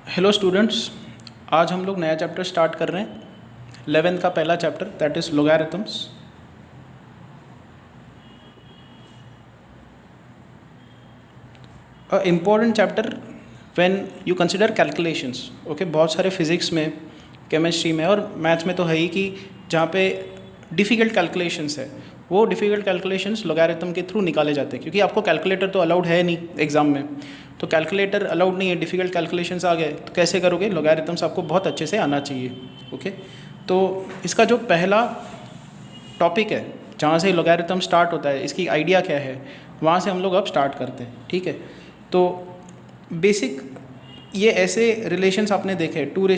Hello students, आज हम लोग नया चैप्टर स्टार्ट कर रहे हैं 11th का पहला chapter, that is logarithms. A important chapter when you consider calculations. Okay, बहुत सारे फिजिक्स में, केमिस्ट्री में और मैथ्स में तो है ही कि जहाँ पे डिफ़िकल्ट कैलकुलेशंस है, वो डिफ़िकल्ट कैलकुलेशंस लोगैरिथम के थ्रू निकाले जाते हैं। क्योंकि आपको कैलकुलेटर तो अलाउड है नहीं एग्ज़ाम में, तो कैलकुलेटर अलाउड नहीं है, डिफ़िकल्ट कैलकुलेशंस आ गए तो कैसे करोगे? लोगैरिथम्स आपको बहुत अच्छे से आना चाहिए। ओके, तो इसका जो पहला टॉपिक है, जहाँ से लोगैरिथम स्टार्ट होता है, इसकी आइडिया क्या है, वहाँ से हम लोग अब स्टार्ट करते हैं। ठीक है, तो बेसिक ये ऐसे रिलेशंस आपने देखे, 2⁴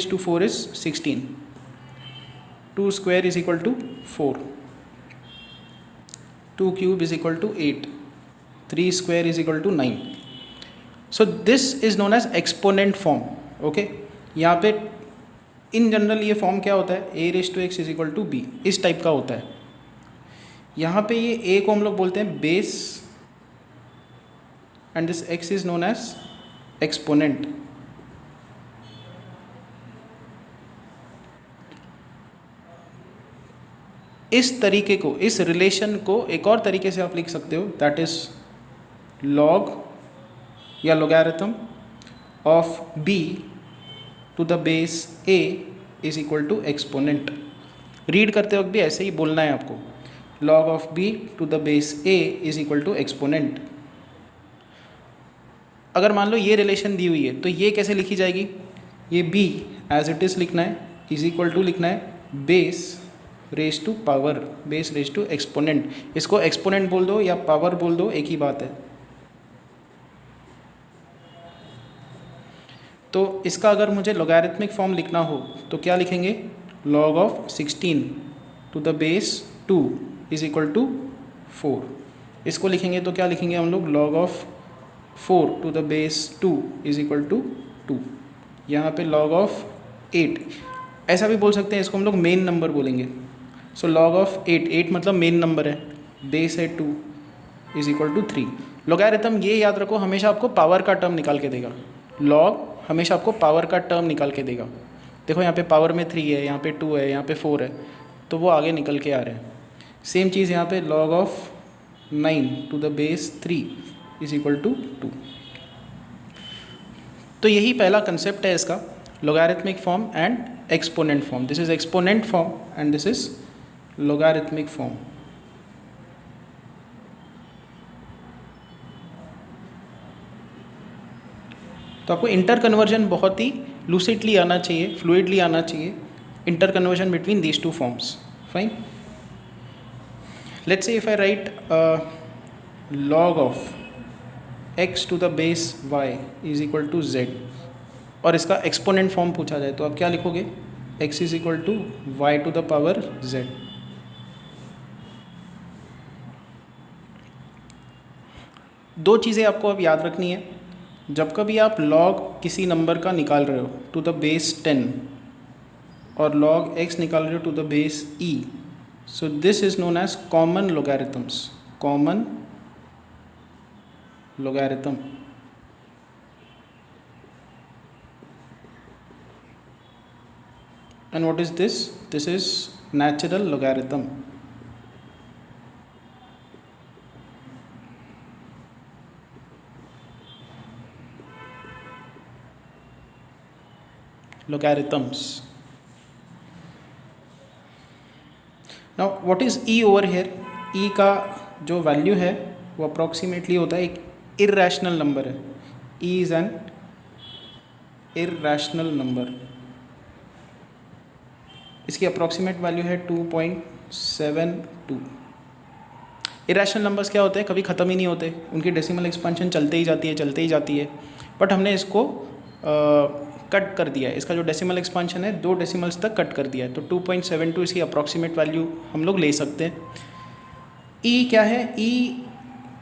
is 16, 2² is equal to 4, 2³ is equal to 8, 3² is equal to 9। So this is known as exponent form. Okay, यहाँ पे इन जनरल ये फॉर्म क्या होता है, a⁴x is equal to b, इस टाइप का होता है। यहाँ पे ये a को हम लोग बोलते हैं base and this x is known as exponent. इस तरीके को, इस रिलेशन को एक और तरीके से आप लिख सकते हो, दैट इज लॉग या logarithm of b to the base a is equal to exponent. Read करते वक्त भी ऐसे ही बोलना है आपको, log of b to the base a is equal to exponent. अगर मान लो ये रिलेशन दी हुई है तो ये कैसे लिखी जाएगी? ये b एज इट इज़ लिखना है, इज इक्वल टू लिखना है base raise to power, base raise to exponent. इसको एक्सपोनेंट बोल दो या पावर बोल दो, एक ही बात है। तो इसका अगर मुझे लोगैरिथमिक फॉर्म लिखना हो तो क्या लिखेंगे? log of 16 to the base 2 is equal to 4। इसको लिखेंगे तो क्या लिखेंगे हम लोग? log of 4 to the base 2 is equal to 2। यहाँ पे log ऑफ 8, ऐसा भी बोल सकते हैं, इसको हम लोग मेन नंबर बोलेंगे। सो log ऑफ 8 मतलब मेन नंबर है, बेस है 2 इज इक्वल टू 3। लोगैरिथम ये याद रखो, हमेशा आपको पावर का टर्म निकाल के देगा। log हमेशा आपको पावर का टर्म निकाल के देगा। देखो यहाँ पे पावर में 3 है, यहाँ पे 2 है, यहाँ पे 4 है, तो वो आगे निकल के आ रहे हैं। सेम चीज़ यहाँ पे log of 9 to the base 3 is equal to 2। तो यही पहला कंसेप्ट है इसका, logarithmic form and exponent form. This is exponent form and this is logarithmic form. तो आपको इंटर कन्वर्जन बहुत ही लूसिडली आना चाहिए, फ्लूइडली आना चाहिए, interconversion between these two forms. Fine, let's say if I write log of x to the base y is equal to z, और इसका exponent form पूछा जाए तो आप क्या लिखोगे? x is equal to y to the power z। दो चीज़ें आपको अब याद रखनी है, जब कभी आप log किसी नंबर का निकाल रहे हो टू द बेस 10 और log x निकाल रहे हो to the base e, so this is known as common logarithms, common logarithm. And what is this? This is natural logarithm. Logarithms. Now what is e over here? e का जो value है वो approximately होता है एक irrational number है। e is an irrational number. इसकी approximate value है 2.72। इरेशनल नंबर्स क्या होते हैं? कभी ख़त्म ही नहीं होते, उनकी डेसिमल एक्सपेंशन चलते ही जाती है, चलते ही जाती है। बट हमने इसको कट कर दिया है, इसका जो डेसिमल एक्सपेंशन है 2 डेसिमल्स तक कट कर दिया है, तो 2.72 इसकी अप्रॉक्सीमेट वैल्यू हम लोग ले सकते हैं। ई क्या है? ई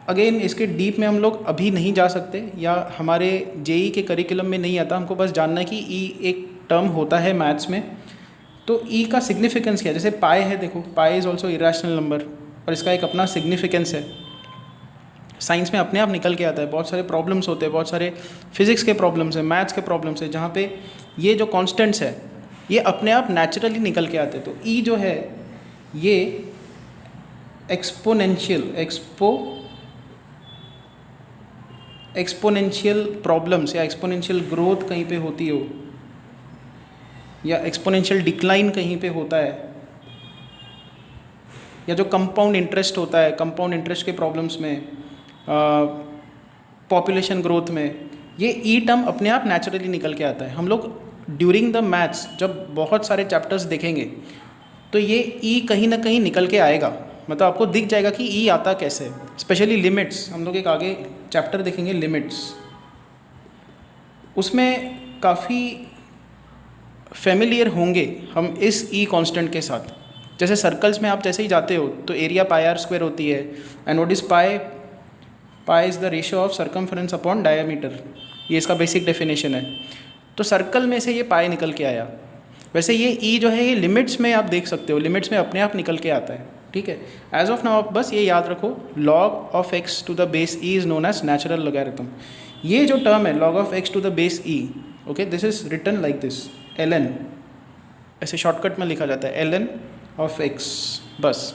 अगेन इसके डीप में हम लोग अभी नहीं जा सकते, या हमारे जेई के करिकुलम में नहीं आता, हमको बस जानना है कि ई एक टर्म होता है मैथ्स में। तो ई का सिग्निफिकेंस क्या है? जैसे पाई है, देखो पाई इज़ ऑल्सो इरेशनल नंबर और इसका एक अपना सिग्निफिकेंस है। साइंस में अपने आप निकल के आता है। बहुत सारे प्रॉब्लम्स होते हैं, बहुत सारे फिजिक्स के प्रॉब्लम्स हैं, मैथ्स के प्रॉब्लम्स हैं, जहाँ पे ये जो कॉन्स्टेंट्स है ये अपने आप नेचुरली निकल के आते हैं। तो ई जो है ये एक्सपोनेंशियल प्रॉब्लम्स या एक्सपोनेंशियल ग्रोथ कहीं पे होती हो या एक्सपोनेंशियल डिक्लाइन कहीं पे होता है, या जो कंपाउंड इंटरेस्ट होता है, कंपाउंड इंटरेस्ट के प्रॉब्लम्स में, पॉपुलेशन ग्रोथ में, ये ई टर्म अपने आप नेचुरली निकल के आता है। हम लोग ड्यूरिंग द मैथ्स जब बहुत सारे चैप्टर्स देखेंगे तो ये ई कहीं ना कहीं निकल के आएगा, मतलब आपको दिख जाएगा कि ई आता कैसे। स्पेशली लिमिट्स, हम लोग एक आगे चैप्टर देखेंगे लिमिट्स, उसमें काफ़ी फेमिलियर होंगे हम इस ई कांस्टेंट के साथ। जैसे सर्कल्स में आप जैसे ही जाते हो तो एरिया पाई आर स्क्वायर होती है, and what is pi? Pi is the ratio of circumference upon diameter, ये इसका बेसिक डेफिनेशन है। तो सर्कल में से ये पाई निकल के आया। वैसे ये ई जो है ये लिमिट्स में आप देख सकते हो, लिमिट्स में अपने आप निकल के आता है, ठीक है। एज ऑफ नाउ आप बस ये याद रखो, log of x to the base e is known as natural logarithm. ये जो टर्म है log of x to the base e, okay, this is written like this, ln, ऐसे शॉर्टकट में लिखा जाता है ln ऑफ x, बस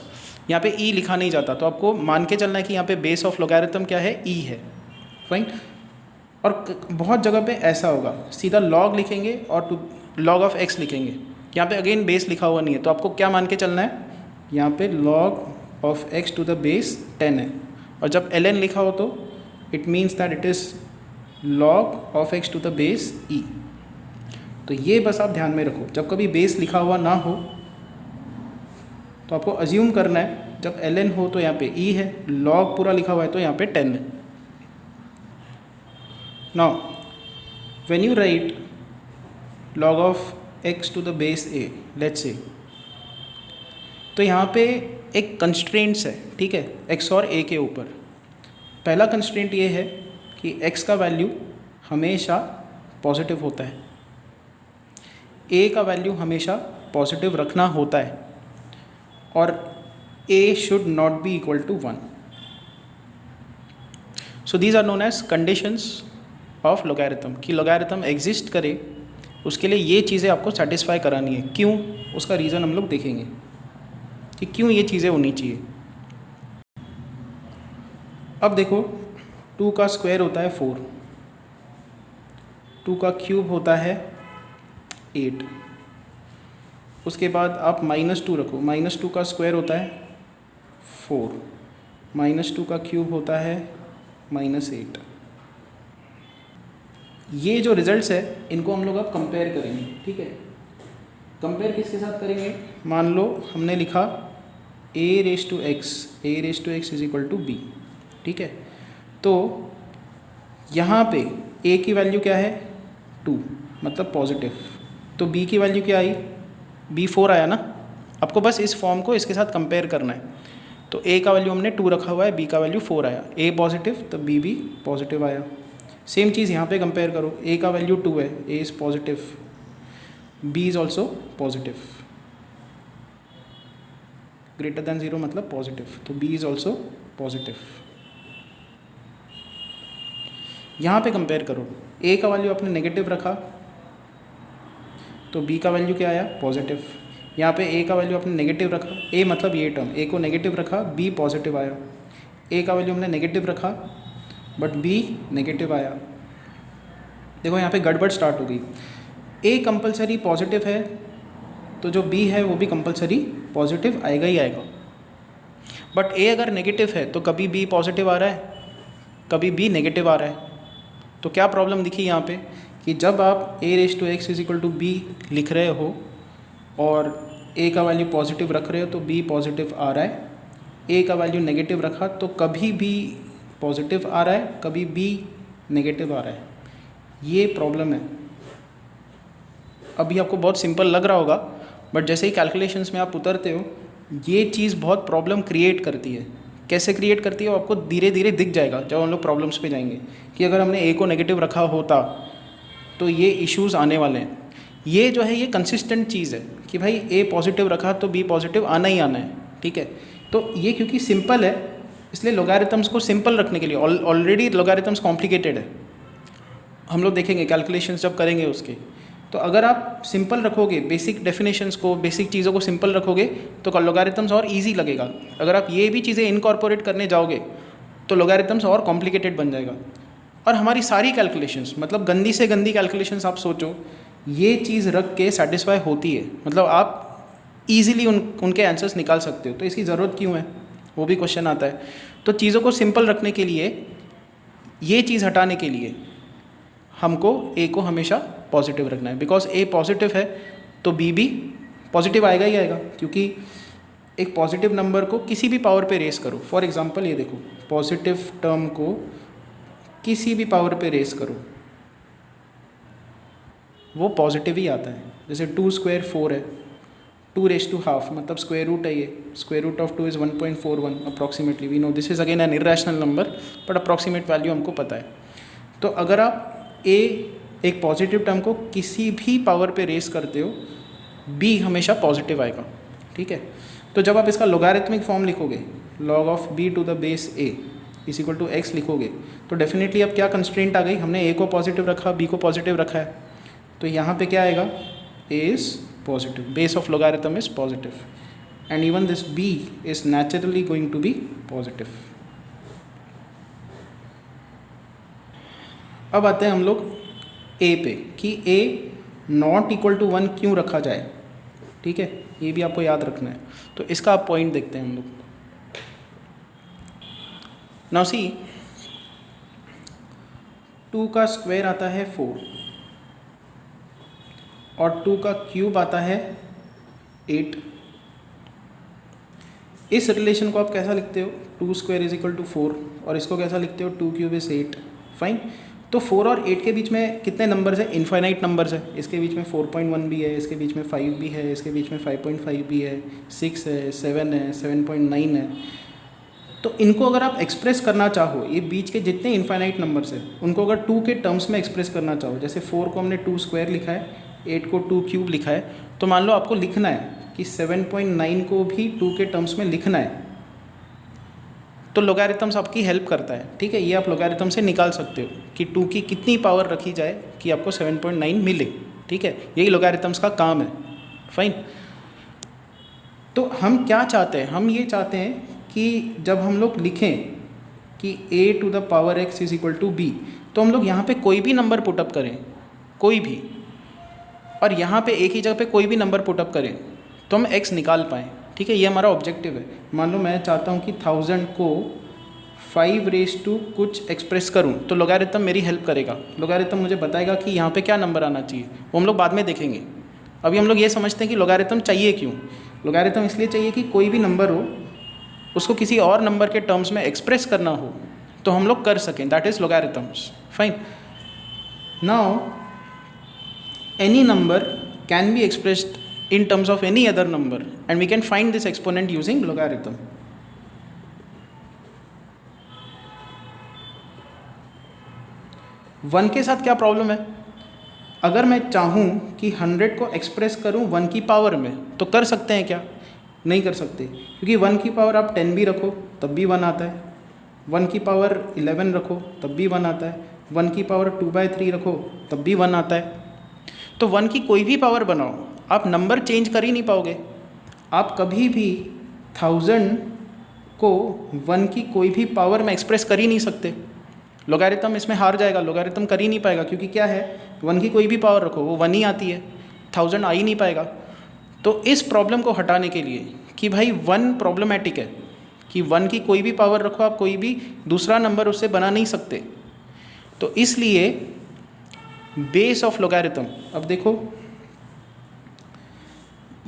यहाँ पे e लिखा नहीं जाता। तो आपको मान के चलना है कि यहाँ पे बेस ऑफ लॉगरिथम क्या है? e है, फाइन। और बहुत जगह पे ऐसा होगा, सीधा log लिखेंगे और टू log ऑफ x लिखेंगे, यहाँ पे अगेन बेस लिखा हुआ नहीं है। तो आपको क्या मान के चलना है? यहाँ पे log of x to the base 10 है, और जब ln लिखा हो तो it means that it is log of x to the base e। तो ये बस आप ध्यान में रखो, जब कभी बेस लिखा हुआ ना हो तो आपको अज्यूम करना है जब ln हो तो यहाँ पे e है, log पूरा लिखा हुआ है तो यहाँ पे 10 है। Now when you write log of x to the base a, let's say, तो यहाँ पे एक कंस्ट्रेंट्स है, ठीक है, x और a के ऊपर। पहला कंस्ट्रेंट ये है कि x का वैल्यू हमेशा पॉजिटिव होता है, a का वैल्यू हमेशा पॉजिटिव रखना होता है, और a should not be equal to 1। So these are known as conditions of logarithm, कि लॉगरिथम एग्जिस्ट करे उसके लिए ये चीज़ें आपको सेटिस्फाई करानी है। क्यों? उसका रीज़न हम लोग देखेंगे कि क्यों ये चीज़ें होनी चाहिए। अब देखो, 2 का स्क्वायर होता है 4, 2 का क्यूब होता है 8, उसके बाद आप -2 रखो, -2 का स्क्वायर होता है 4, -2 का क्यूब होता है -8। ये जो रिजल्ट्स है इनको हम लोग अब कंपेयर करेंगे, ठीक है। कंपेयर किसके साथ करेंगे? मान लो हमने लिखा a raise to x is equal to b, ठीक है। तो यहाँ पे a की वैल्यू क्या है? 2, मतलब पॉजिटिव। तो b की वैल्यू क्या आई? b 4 आया ना। आपको बस इस फॉर्म को इसके साथ कंपेयर करना है। तो a का वैल्यू हमने 2 रखा हुआ है, b का वैल्यू 4 आया, a पॉजिटिव तो b भी पॉजिटिव आया। सेम चीज़ यहाँ पे कंपेयर करो, a का वैल्यू 2 है, a is positive, b is also positive, greater than 0 मतलब पॉजिटिव, तो b इज़ ऑल्सो पॉजिटिव। यहाँ पे कंपेयर करो, a का वैल्यू आपने नेगेटिव रखा तो b का वैल्यू क्या आया? पॉजिटिव। यहाँ पे a का वैल्यू आपने नेगेटिव रखा, a मतलब ये टर्म, a को नेगेटिव रखा, b पॉजिटिव आया। a का वैल्यू हमने नेगेटिव रखा बट b नेगेटिव आया। देखो यहाँ पे गड़बड़ स्टार्ट हो गई। a कंपलसरी पॉजिटिव है तो जो b है वो भी कंपलसरी पॉजिटिव आएगा ही आएगा। बट a अगर नेगेटिव है तो कभी b पॉजिटिव आ रहा है, कभी b नेगेटिव आ रहा है। तो क्या प्रॉब्लम दिखी यहाँ पे कि जब आप a raise to x is equal to b लिख रहे हो और a का वैल्यू पॉजिटिव रख रहे हो तो b पॉजिटिव आ रहा है, a का वैल्यू नेगेटिव रखा तो कभी b पॉजिटिव आ रहा है, कभी b नेगेटिव आ रहा है। ये प्रॉब्लम है। अभी आपको बहुत सिंपल लग रहा होगा बट जैसे ही कैलकुलेशंस में आप उतरते हो ये चीज़ बहुत प्रॉब्लम क्रिएट करती है। कैसे क्रिएट करती है वो आपको धीरे धीरे दिख जाएगा जब हम लोग प्रॉब्लम्स पे जाएंगे कि अगर हमने a को नेगेटिव रखा होता तो ये इश्यूज़ आने वाले हैं। ये जो है ये कंसिस्टेंट चीज़ है कि भाई a पॉजिटिव रखा तो b पॉजिटिव आना ही आना है, ठीक है। तो ये क्योंकि सिंपल है इसलिए लॉगरिथम्स को सिंपल रखने के लिए, ऑलरेडी लॉगरिथम्स कॉम्प्लिकेटेड है, हम लोग देखेंगे कैलकुलेशंस जब करेंगे उसके, तो अगर आप सिंपल रखोगे, बेसिक डेफिनेशंस को, बेसिक चीज़ों को सिंपल रखोगे तो लॉगरिथम्स और इजी लगेगा। अगर आप ये भी चीज़ें इनकॉर्पोरेट करने जाओगे तो लॉगरिथम्स और कॉम्प्लिकेटेड बन जाएगा। और हमारी सारी कैलकुलेशंस, मतलब गंदी से गंदी कैलकुलेशंस आप सोचो, ये चीज़ रख के सेटिस्फाई होती है, मतलब आप ईजिली उनके आंसर्स निकाल सकते हो। तो इसकी ज़रूरत क्यों है, वो भी क्वेश्चन आता है। तो चीज़ों को सिंपल रखने के लिए, ये चीज़ हटाने के लिए हमको ए को हमेशा पॉजिटिव रखना है, बिकॉज ए पॉजिटिव है तो बी भी पॉजिटिव आएगा ही आएगा, क्योंकि एक पॉजिटिव नंबर को किसी भी पावर पे रेस करो, फॉर एग्जांपल ये देखो, पॉजिटिव टर्म को किसी भी पावर पे रेस करो वो पॉजिटिव ही आता है। जैसे 2 स्क्वायर 4 है, 2 रेस टू हाफ मतलब स्क्वायर रूट है, ये square root of 2 is 1.41 approximately. We know this is again an irrational number, but approximate value हमको पता है। तो अगर आप एक पॉजिटिव टर्म को किसी भी पावर पे रेस करते हो, बी हमेशा पॉजिटिव आएगा, ठीक है। तो जब आप इसका लॉगरिथमिक फॉर्म लिखोगे, log of b to the base a is equal to x लिखोगे, तो डेफिनेटली अब क्या कंस्ट्रेंट आ गई, हमने a को पॉजिटिव रखा, b को पॉजिटिव रखा है, तो यहाँ पे क्या आएगा, a is positive, base of logarithm is positive, and even this b is naturally going to be positive. अब आते हैं हम लोग a पे, कि a नॉट इक्वल टू 1 क्यों रखा जाए, ठीक है, ये भी आपको याद रखना है। तो इसका आप पॉइंट देखते हैं हम लोग। नाउ सी, 2 का स्क्वायर आता है 4 और 2 का क्यूब आता है 8। इस रिलेशन को आप कैसा लिखते हो, 2 स्क्वायर इज इक्वल टू 4, और इसको कैसा लिखते हो, 2 क्यूब इज 8। फाइन। तो 4 और 8 के बीच में कितने नंबर्स है, इनफाइनाइट नंबर्स है। इसके बीच में 4.1 भी है, इसके बीच में 5 भी है, इसके बीच में 5.5 भी है, 6 है, 7 है, 7.9 है। तो इनको अगर आप एक्सप्रेस करना चाहो, ये बीच के जितने इनफाइनाइट नंबर्स हैं उनको अगर 2 के टर्म्स में एक्सप्रेस करना चाहो, जैसे 4 को हमने 2 स्क्वायर लिखा है, 8 को 2 क्यूब लिखा है, तो मान लो आपको लिखना है कि 7.9 को भी 2 के टर्म्स में लिखना है, तो लॉगरिथम्स आपकी हेल्प करता है, ठीक है। ये आप लॉगरिथम से निकाल सकते हो कि 2 की कितनी पावर रखी जाए कि आपको 7.9 मिले, ठीक है। यही लॉगरिथम्स का काम है। फाइन। तो हम क्या चाहते हैं, हम ये चाहते हैं कि जब हम लोग लिखें कि a to the power x is equal to b, तो हम लोग यहाँ पे कोई भी नंबर पुटअप करें, कोई भी, और यहाँ पे एक ही जगह पे कोई भी नंबर पुटअप करें तो हम x निकाल पाएँ, ठीक है। ये हमारा ऑब्जेक्टिव है। मान लो मैं चाहता हूँ कि 1000 को 5 रेस टू कुछ एक्सप्रेस करूँ, तो लॉगरिथम मेरी हेल्प करेगा। लॉगरिथम मुझे बताएगा कि यहाँ पे क्या नंबर आना चाहिए, वो हम लोग बाद में देखेंगे। अभी हम लोग ये समझते हैं कि लॉगरिथम चाहिए क्यों। लॉगरिथम इसलिए चाहिए कि कोई भी नंबर हो, उसको किसी और नंबर के टर्म्स में एक्सप्रेस करना हो तो हम लोग कर सकें, that is logarithms. Fine. Now any number can be expressed in terms of any other number and we can find this exponent using logarithm. One के साथ क्या प्रॉब्लम है, अगर मैं चाहूँ कि 100 को एक्सप्रेस करूँ 1 की पावर में, तो कर सकते हैं क्या, नहीं कर सकते, क्योंकि 1 की पावर आप 10 भी रखो तब भी 1 आता है, 1 की पावर 11 रखो तब भी 1 आता है, 1 की पावर 2/3 रखो तब भी 1 आता है। तो 1 की कोई भी पावर बनाओ, आप नंबर चेंज कर ही नहीं पाओगे। आप कभी भी 1000 को 1 की कोई भी पावर में एक्सप्रेस कर ही नहीं सकते। लॉगरिथम इसमें हार जाएगा, लॉगरिथम कर ही नहीं पाएगा, क्योंकि क्या है, 1 की कोई भी पावर रखो वो 1 ही आती है, 1000 आ ही नहीं पाएगा। तो इस प्रॉब्लम को हटाने के लिए कि भाई 1 प्रॉब्लमेटिक है, कि 1 की कोई भी पावर रखो आप कोई भी दूसरा नंबर उससे बना नहीं सकते, तो इसलिए बेस ऑफ लॉगरिथम, अब देखो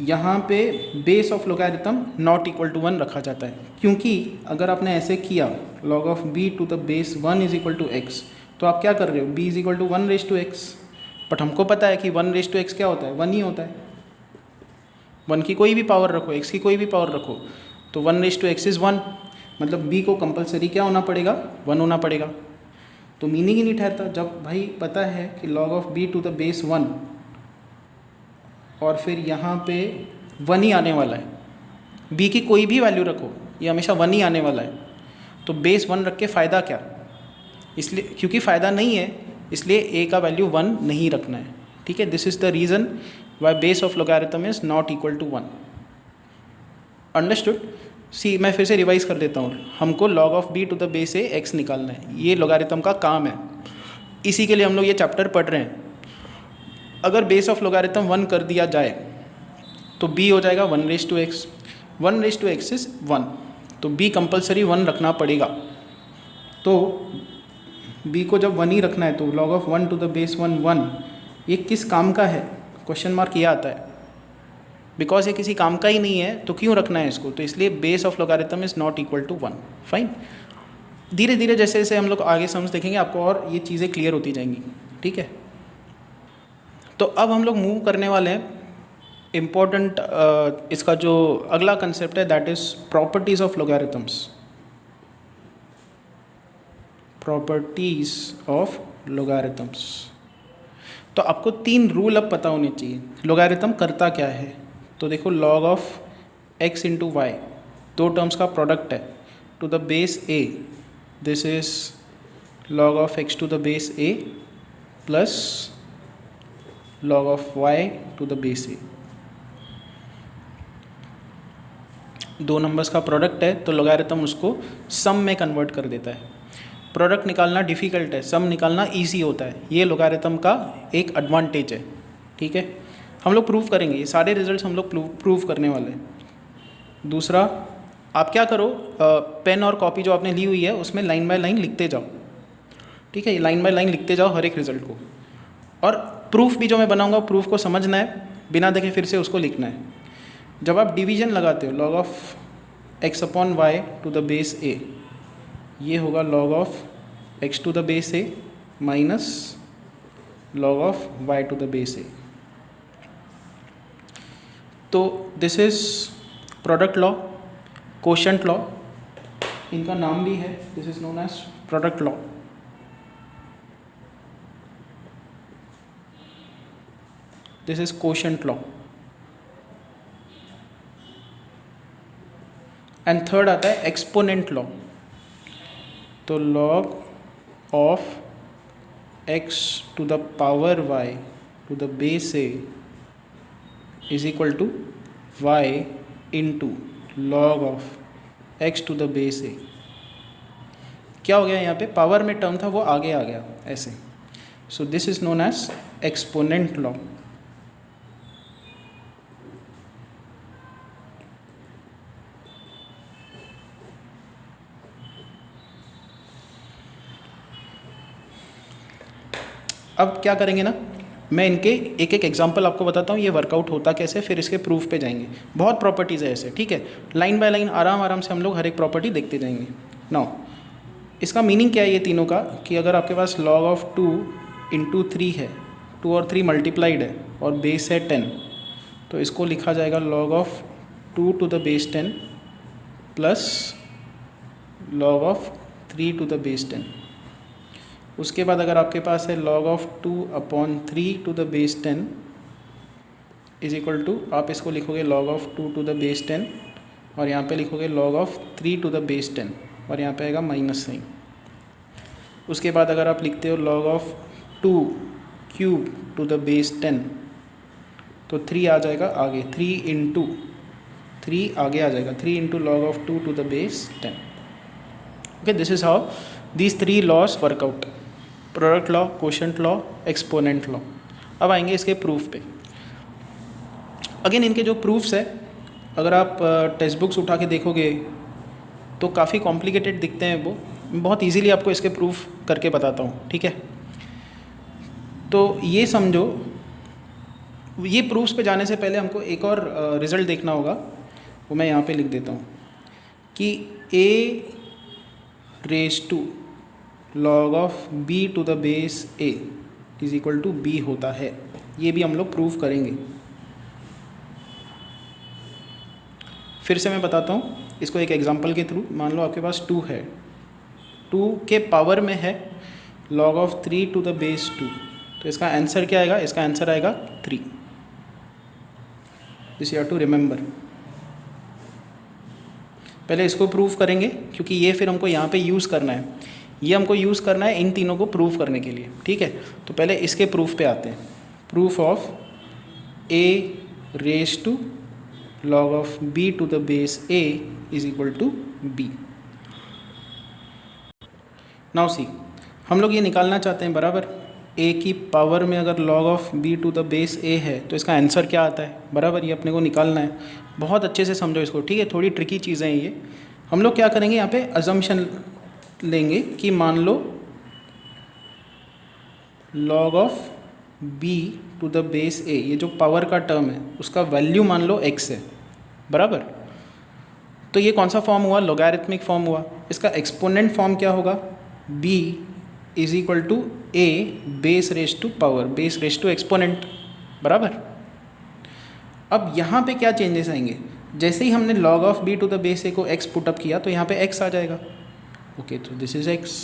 यहाँ पे base of logarithm not equal to 1 रखा जाता है, क्योंकि अगर आपने ऐसे किया log of b to the base 1 is equal to x, तो आप क्या कर रहे हो, b is equal to 1 raise to x, but हमको पता है कि 1 रेस टू x क्या होता है, 1 ही होता है। 1 की कोई भी पावर रखो, x की कोई भी पावर रखो, तो 1 रेस टू x इज़ 1, मतलब b को कंपलसरी क्या होना पड़ेगा, 1 होना पड़ेगा। तो मीनिंग ही नहीं ठहरता जब भाई पता है कि log of b to the base 1 और फिर यहाँ पे 1 ही आने वाला है, b की कोई भी वैल्यू रखो ये हमेशा 1 ही आने वाला है। तो बेस 1 रख के फ़ायदा क्या, इसलिए क्योंकि फ़ायदा नहीं है इसलिए a का वैल्यू 1 नहीं रखना है, ठीक है। This is the reason why base of logarithm is not equal to 1। Understood. See मैं फिर से रिवाइज कर देता हूँ, हमको log of b to the base a x निकालना है, ये लोगैरिथम का काम है, इसी के लिए हम लोग ये चैप्टर पढ़ रहे हैं। अगर बेस ऑफ लोगैरिथम 1 कर दिया जाए तो b हो जाएगा 1/x, 1/x इज 1, तो b कंपलसरी 1 रखना पड़ेगा। तो b को जब 1 ही रखना है तो log of 1 to the base 1 1, ये किस काम का है, क्वेश्चन मार्क ये आता है, बिकॉज ये किसी काम का ही नहीं है तो क्यों रखना है इसको, तो इसलिए base of logarithm is not equal to 1। Fine. धीरे धीरे जैसे जैसे हम लोग आगे समझ देखेंगे आपको और ये चीज़ें क्लियर होती जाएंगी, ठीक है। तो अब हम लोग मूव करने वाले हैं इम्पोर्टेंट इसका जो अगला कंसेप्ट है that is properties of logarithms. Properties of logarithms. तो आपको 3 रूल अब पता होने चाहिए, लोगैरिथम करता क्या है। तो देखो log of x into y, 2 terms का प्रोडक्ट है, to the base a, this is log of x to the base a plus log of y to the base a। 2 numbers का प्रोडक्ट है तो लोगैरिथम उसको सम में convert कर देता है। प्रोडक्ट निकालना डिफ़िकल्ट है, सम निकालना इजी होता है, ये लोगैरिथम का एक एडवांटेज है, ठीक है। हम लोग प्रूव करेंगे, ये सारे रिजल्ट्स हम लोग प्रूव करने वाले हैं। दूसरा, आप क्या करो, पेन और कॉपी जो आपने ली हुई है उसमें लाइन बाय लाइन लिखते जाओ, ठीक है। ये लाइन बाय लाइन लिखते जाओ हर एक रिजल्ट को, और प्रूफ भी जो मैं बनाऊंगा प्रूफ को समझना है, बिना देखे फिर से उसको लिखना है। जब आप डिवीजन लगाते हो log of x upon y to the base a, ये होगा log of x to the base a minus log of y to the base a। तो this is product law, quotient law, इनका नाम भी है, this is known as product law. This is quotient law. And third आता है exponent law. तो log of x to the power y to the base a is equal to y into log of x to the base a। क्या हो गया यहाँ पे, power में term था वो आगे आ गया ऐसे। So this is known as exponent law. अब क्या करेंगे ना, मैं इनके एक एक एग्जांपल आपको बताता हूँ, ये वर्कआउट होता कैसे, फिर इसके प्रूफ पे जाएंगे। बहुत प्रॉपर्टीज़ है ऐसे, ठीक है। लाइन बाय लाइन आराम आराम से हम लोग हर एक प्रॉपर्टी देखते जाएंगे। नाउ इसका मीनिंग क्या है ये तीनों का, कि अगर आपके पास log ऑफ 2 इंटू 3 है, 2 और 3 मल्टीप्लाइड है और बेस है 10, तो इसको लिखा जाएगा log of 2 to the base 10 plus log of 3 to the base 10। उसके बाद अगर आपके पास है log of 2 upon 3 to the base 10 is equal to, आप इसको लिखोगे log of 2 to the base 10 और यहाँ पे लिखोगे log of 3 to the base 10 और यहाँ पे आएगा माइनस साइन। उसके बाद अगर आप लिखते हो log of 2 cube two the base 10 तो 3 आ जाएगा आगे, 3 इंटू 3 आगे आ जाएगा, 3 into log of 2 to the base 10। Okay, this is how these 3 laws work out, product law, quotient law, exponent law. अब आएंगे इसके प्रूफ पे। अगेन इनके जो प्रूफ्स है, अगर आप टेक्स्ट बुक्स उठा के देखोगे तो काफ़ी कॉम्प्लिकेटेड दिखते हैं, वो बहुत इजीली आपको इसके प्रूफ करके बताता हूँ, ठीक है। तो ये समझो, ये प्रूफ्स पे जाने से पहले हमको एक और रिज़ल्ट देखना होगा, वो मैं यहाँ पे लिख देता हूँ कि a raise to log of b to the base a is equal to b होता है। ये भी हम लोग प्रूव करेंगे। फिर से मैं बताता हूँ इसको एक एग्जांपल के थ्रू। मान लो आपके पास 2 है, 2 के पावर में है log of 3 to the base 2, तो इसका आंसर क्या आएगा, इसका आंसर आएगा 3। This you have to remember. पहले इसको प्रूव करेंगे क्योंकि ये फिर हमको यहाँ पे यूज़ करना है, ये हमको यूज़ करना है इन तीनों को प्रूव करने के लिए, ठीक है। तो पहले इसके प्रूफ पे आते हैं। Proof of a raise to log of b to the base a is equal to b। Now see, हम लोग ये निकालना चाहते हैं बराबर, a की पावर में अगर log of b to the base a है तो इसका आंसर क्या आता है बराबर, ये अपने को निकालना है। बहुत अच्छे से समझो इसको, ठीक है। थोड़ी ट्रिकी चीज़ें हैं ये। हम लोग क्या करेंगे, यहाँ पे अजम्पशन लेंगे कि मान लो log of b to the base a, ये जो पावर का टर्म है उसका वैल्यू मान लो x है बराबर। तो ये कौन सा फॉर्म हुआ, लॉगरिथमिक फॉर्म हुआ। इसका एक्सपोनेंट फॉर्म क्या होगा, b is equal to a base raise to power, base raise to exponent बराबर। अब यहाँ पे क्या चेंजेस आएंगे, जैसे ही हमने log of b to the base a को x पुटअप किया तो यहाँ पे x आ जाएगा। ओके, तो दिस इज x।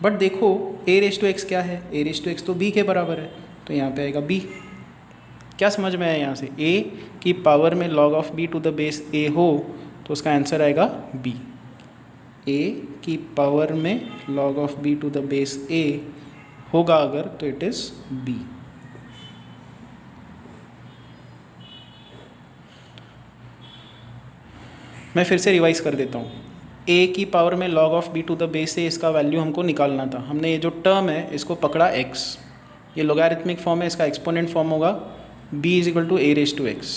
बट देखो a रेज टू x क्या है, a रेज टू x तो b के बराबर है, तो यहाँ पे आएगा b। क्या समझ में आया यहाँ से, a की पावर में log of b to the base a हो तो उसका आंसर आएगा b। a की पावर में log of b to the base a होगा अगर तो इट इज़ b। मैं फिर से रिवाइज कर देता हूँ। a की पावर में log of b to the base a, इसका वैल्यू हमको निकालना था। हमने ये जो टर्म है इसको पकड़ा x, ये लॉगरिथमिक फॉर्म है, इसका एक्सपोनेंट फॉर्म होगा b is equal to a raise to x।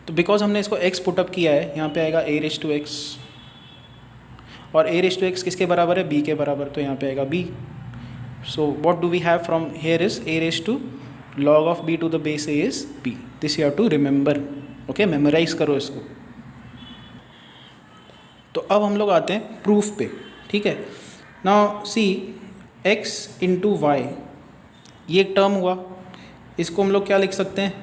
तो बिकॉज हमने इसको x पुटअप किया है, यहाँ पे आएगा a रेज टू x, और a रेज टू x किसके बराबर है, b के बराबर, तो यहाँ पे आएगा b। So what do we have from here is a raise to log of b to the base a is b। This you have to remember, okay, memorise करो इसको। तो अब हम लोग आते हैं प्रूफ पे, ठीक है। Now see, x into y, ये एक टर्म हुआ, इसको हम लोग क्या लिख सकते हैं,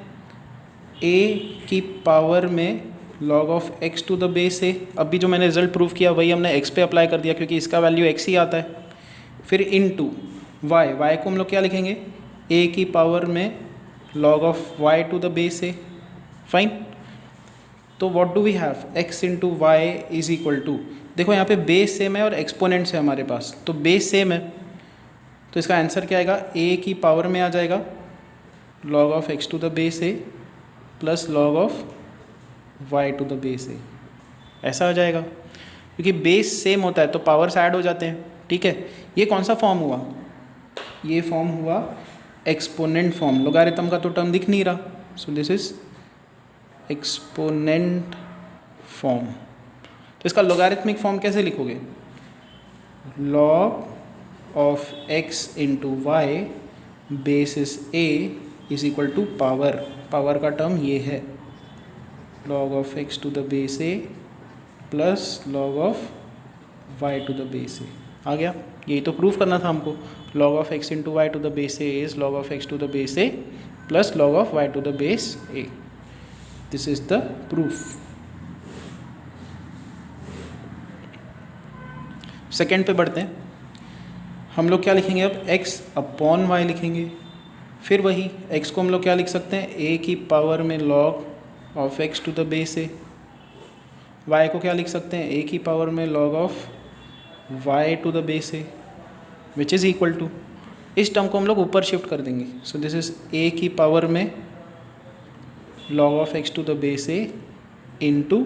a की पावर में log of x to the base a। अभी जो मैंने रिजल्ट प्रूफ किया वही हमने x पे अप्लाई कर दिया क्योंकि इसका वैल्यू x ही आता है। फिर इनटू y, y को हम लोग क्या लिखेंगे, a की पावर में log of y to the base a। Fine. तो what do we have, x into y is equal to, देखो यहाँ पे बेस सेम है और एक्सपोनेंट्स है हमारे पास, तो बेस सेम है तो इसका आंसर क्या आएगा, a की पावर में आ जाएगा log of x to the base a plus log of y to the base a, ऐसा आ जाएगा। क्योंकि बेस सेम होता है तो पावर्स ऐड हो जाते हैं, ठीक है। ये कौन सा फॉर्म हुआ, ये फॉर्म हुआ एक्सपोनेंट फॉर्म, लॉगरिथम का तो टर्म दिख नहीं रहा, so this is exponent form. तो इसका लॉगरिथमिक फॉर्म कैसे लिखोगे, log of x into y base is a is equal to power, power का टर्म ये है log of x to the base a plus log of y to the base a। आ गया, यही तो proof करना था हमको, log of x into y to the base a is log of x to the base a plus log of y to the base a। This is the proof. Second पे बढ़ते हैं। हम लोग क्या लिखेंगे अब, x अपॉन वाई लिखेंगे। फिर वही x को हम लोग क्या लिख सकते हैं, a की पावर में log of x to the base a। y को क्या लिख सकते हैं, a की पावर में log of y to the base a which is equal to, इस टर्म को हम लोग ऊपर शिफ्ट कर देंगे। सो दिस इज a की पावर में log of x to the base a into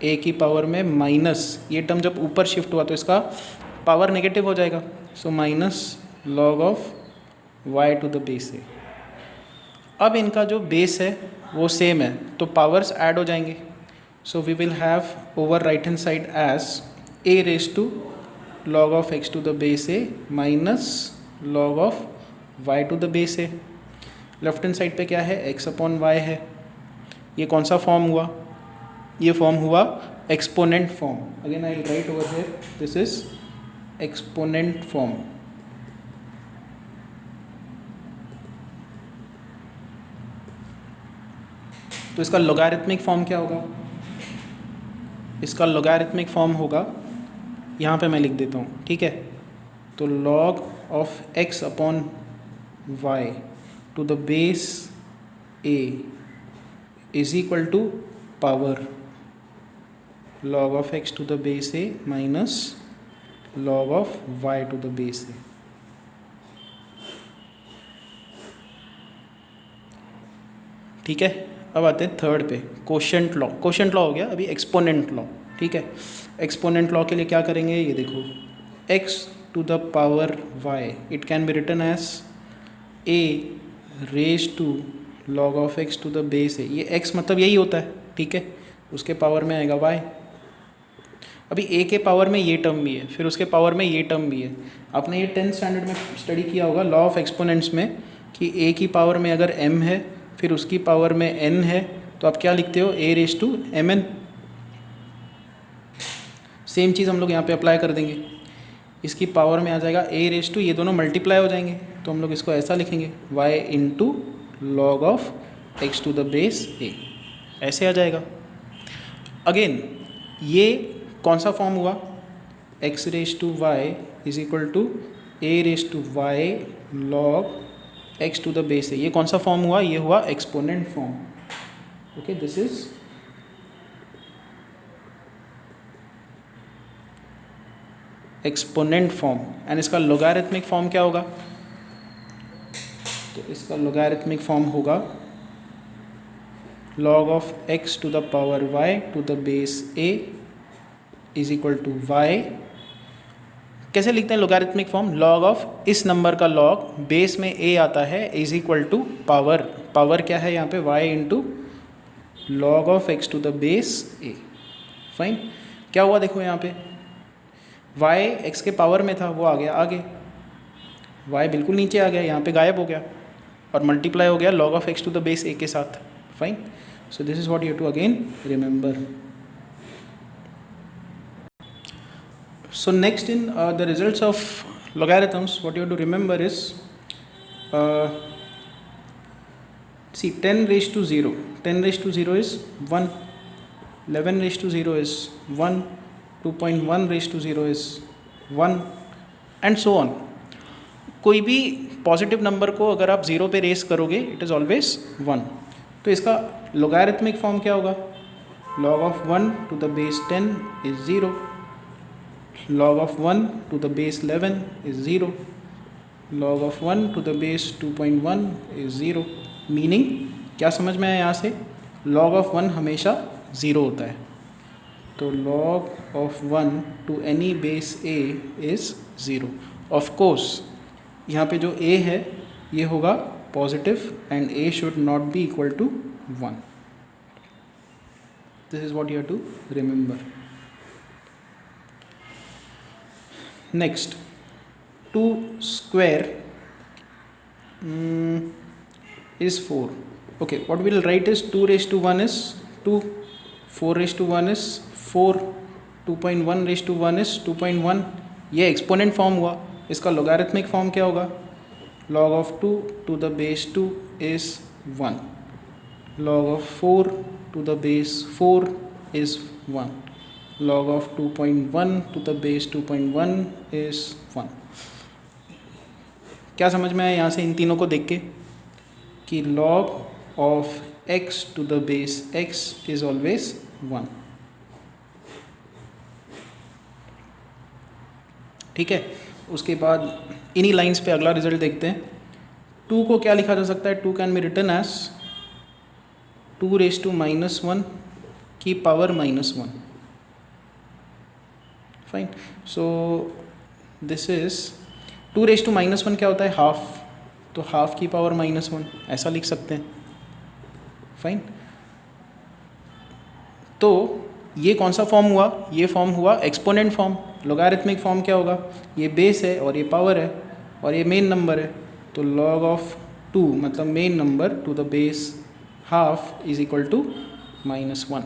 a की पावर में माइनस, ये टर्म जब ऊपर शिफ्ट हुआ तो इसका पावर नेगेटिव हो जाएगा, so minus log of y to the base a। अब इनका जो बेस है वो सेम है तो पावर्स ऐड हो जाएंगे, so we will have over right hand side as a raise to log of x to the base a minus log of y to the base a। Left hand side पे क्या है, x upon y है। ये कौन सा form हुआ, ये form हुआ exponent form. Again I will write over here, this is exponent form. तो इसका लॉगरिथमिक फॉर्म क्या होगा, इसका लॉगरिथमिक फॉर्म होगा, यहाँ पे मैं लिख देता हूँ, ठीक है। तो log of x upon y to the base a is equal to power log of x to the base a minus log of y to the base a. ठीक है, अब आते हैं थर्ड पे, कोशेंट लॉ. कोशेंट लॉ हो गया, अभी exponent law. ठीक है, एक्सपोनेंट लॉ के लिए क्या करेंगे, ये देखो, x to the power y, it can be written as a raised to log of x to the base a. ये x मतलब यही होता है. ठीक है, उसके पावर में आएगा y. अभी a के पावर में ये टर्म भी है, फिर उसके पावर में ये टर्म भी है. आपने ये 10th स्टैंडर्ड में स्टडी किया होगा लॉ ऑफ एक्सपोनेंट्स में कि a की पावर में अगर m है फिर उसकी पावर में n है तो आप क्या लिखते हो, a raise to mn. Same चीज़ हम लोग यहाँ पे अप्लाई कर देंगे. इसकी पावर में आ जाएगा a रेज टू, ये दोनों मल्टीप्लाई हो जाएंगे तो हम लोग इसको ऐसा लिखेंगे y into log of x to the base a, ऐसे आ जाएगा. अगेन ये कौन सा फॉर्म हुआ, x raise to y is equal to a raise to y log x to the base a. ये कौन सा फॉर्म हुआ, ये हुआ exponent form. Okay, this is exponent form. And इसका लोगारिथमिक फॉर्म क्या होगा, तो इसका लोगारिथमिक फॉर्म होगा log of x to the power y to the base a is equal to y. कैसे लिखते हैं लोगारिथमिक फॉर्म, log ऑफ इस नंबर का log बेस में a आता है is equal to power. Power क्या है यहाँ पे, y into log of x to the base a. Fine, क्या हुआ देखो यहाँ पे, y x के पावर में था वो आ गया आगे, y बिल्कुल नीचे आ गया, यहाँ पे गायब हो गया और मल्टीप्लाई हो गया log of x to the base a के साथ. Fine, so this is what you have to again remember. So next in the results of logarithms, what you have to remember is see 10 raised to 0, 10 raised to 0 is 1, 11 raised to 0 is 1, 2.1 raised to 0 is 1 and so on. कोई भी positive number को अगर आप 0 पे race करोगे it is always 1. तो इसका logarithmic form क्या होगा, log of 1 to the base 10 is 0, log of 1 to the base 11 is 0, log of 1 to the base 2.1 is 0. Meaning क्या समझ में आया यहाँ से, log of 1 हमेशा 0 होता है. तो log of 1 to any base a is 0. Of course यहाँ पे जो a है ये होगा positive and a should not be equal to 1. This is what you have to remember. Next, 2 square is 4. Okay, what we will write is 2 raised to 1 is 2, 4 raised to 1 is 4, 2.1 raised to 1 is 2.1. ये exponent form हुआ. इसका logarithmic form क्या होगा, log of 2 to the base 2 is 1, log of 4 to the base 4 is 1, log of 2.1 to the base 2.1 is 1. क्या समझ में आया यहाँ से इन तीनों को देख के कि log of x to the base x is always 1. ठीक है, उसके बाद इन्हीं लाइंस पे अगला रिजल्ट देखते हैं. 2 को क्या लिखा जा सकता है, 2 can be written as 2 raise to -1 की power -1. Fine, so this is 2 raise to -1 क्या होता है, हाफ. तो हाफ की पावर -1 ऐसा लिख सकते हैं. फाइन, तो ये कौन सा फॉर्म हुआ, ये फॉर्म हुआ एक्सपोनेंट फॉर्म. लोगारिथमिक फॉर्म क्या होगा, ये बेस है और ये पावर है और ये मेन नंबर है. तो log ऑफ 2 मतलब main number to the base half is equal to -1.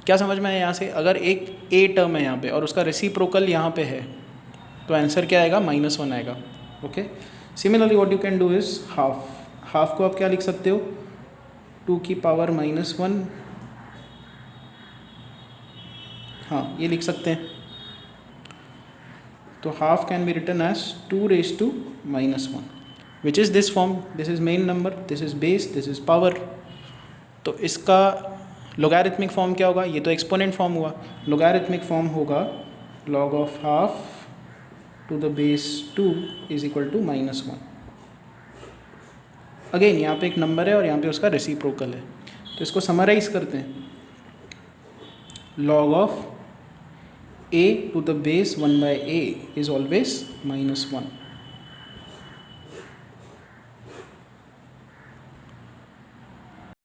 क्या समझ में आया यहाँ से, अगर एक a टर्म है यहाँ पे और उसका रेसिप्रोकल यहाँ पे है तो आंसर क्या आएगा, -1 आएगा. Okay, similarly what you can do is half. Half को आप क्या लिख सकते हो, 2 की पावर -1. हाँ, ये लिख सकते हैं. तो half can be written as 2 raise to -1 which is this form. This is main number, this is base, this is power. तो इसका लोगैरिथमिक फॉर्म क्या होगा, ये तो एक्सपोनेंट फॉर्म हुआ, लोगैरिथमिक फॉर्म होगा log of half to the base 2 is equal to -1। Again यहाँ पे एक नंबर है और यहाँ पे उसका रेसिप्रोकल है, तो इसको समराइज करते हैं। log of a to the base 1/a is always -1।